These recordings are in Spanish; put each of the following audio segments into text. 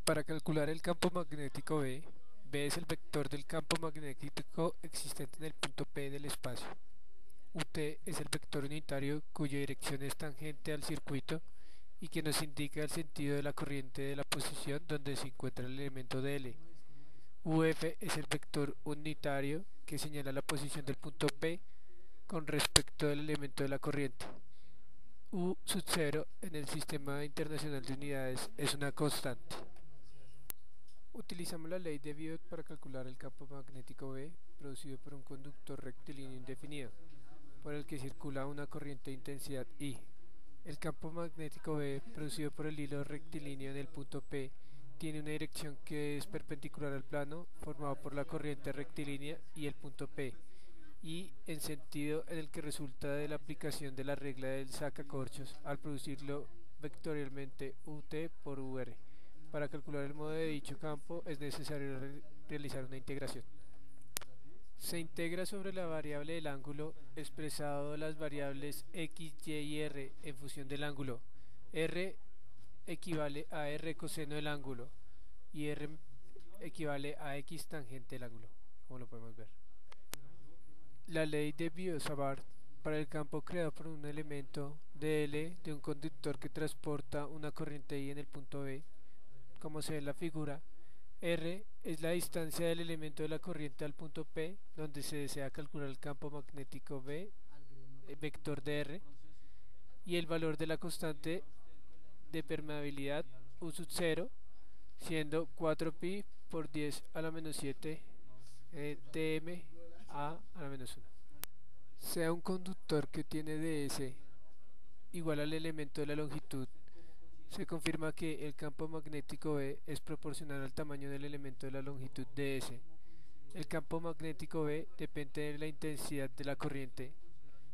Para calcular el campo magnético B, B es el vector del campo magnético existente en el punto P del espacio. UT es el vector unitario cuya dirección es tangente al circuito y que nos indica el sentido de la corriente de la posición donde se encuentra el elemento dl. UF es el vector unitario que señala la posición del punto P con respecto al elemento de la corriente. U sub 0 en el Sistema Internacional de Unidades es una constante. Utilizamos la ley de Biot para calcular el campo magnético B producido por un conductor rectilíneo indefinido, por el que circula una corriente de intensidad I. El campo magnético B producido por el hilo rectilíneo en el punto P tiene una dirección que es perpendicular al plano formado por la corriente rectilínea y el punto P, y en sentido en el que resulta de la aplicación de la regla del sacacorchos al producirlo vectorialmente UT por UR. Para calcular el modo de dicho campo es necesario realizar una integración. Se integra sobre la variable del ángulo expresado las variables x, y y r en función del ángulo. R equivale a r coseno del ángulo y r equivale a x tangente del ángulo, como lo podemos ver. La ley de Biot-Savart para el campo creado por un elemento dl de un conductor que transporta una corriente I en el punto B, como se ve en la figura. R es la distancia del elemento de la corriente al punto P, donde se desea calcular el campo magnético B, vector de R, y el valor de la constante de permeabilidad U sub 0, siendo 4pi por 10 a la menos 7 dm a la menos 1. Sea un conductor que tiene ds igual al elemento de la longitud, se confirma que el campo magnético B es proporcional al tamaño del elemento de la longitud ds. El campo magnético B depende de la intensidad de la corriente.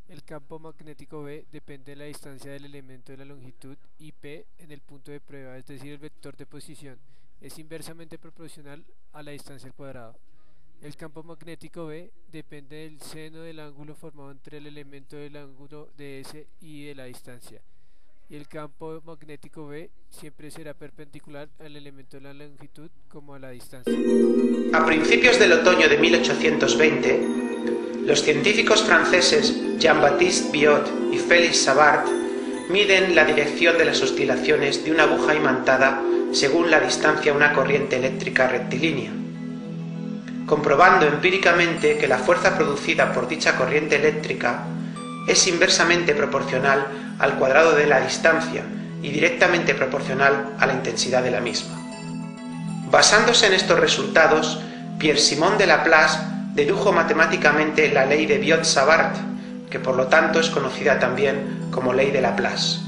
El campo magnético B depende de la distancia del elemento de la longitud y P en el punto de prueba, es decir, el vector de posición es inversamente proporcional a la distancia al cuadrado. El campo magnético B depende del seno del ángulo formado entre el elemento del ángulo ds y de la distancia. Y el campo magnético B siempre será perpendicular al elemento de la longitud como a la distancia. A principios del otoño de 1820, los científicos franceses Jean-Baptiste Biot y Félix Savart miden la dirección de las oscilaciones de una aguja imantada según la distancia a una corriente eléctrica rectilínea, comprobando empíricamente que la fuerza producida por dicha corriente eléctrica es inversamente proporcional al cuadrado de la distancia y directamente proporcional a la intensidad de la misma. Basándose en estos resultados, Pierre-Simon de Laplace dedujo matemáticamente la ley de Biot-Savart, que por lo tanto es conocida también como ley de Laplace.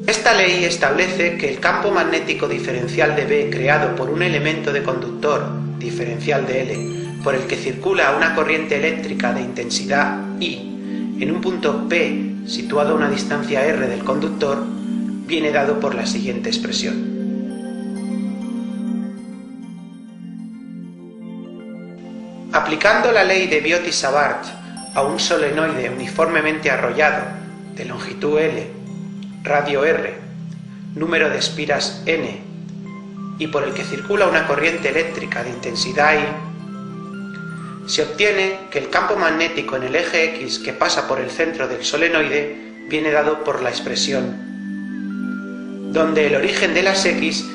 Esta ley establece que el campo magnético diferencial de B creado por un elemento de conductor diferencial de L, por el que circula una corriente eléctrica de intensidad I, en un punto P situado a una distancia r del conductor, viene dado por la siguiente expresión. Aplicando la ley de Biot y Savart a un solenoide uniformemente arrollado de longitud L, radio R, número de espiras N y por el que circula una corriente eléctrica de intensidad I, se obtiene que el campo magnético en el eje X que pasa por el centro del solenoide viene dado por la expresión, donde el origen de las X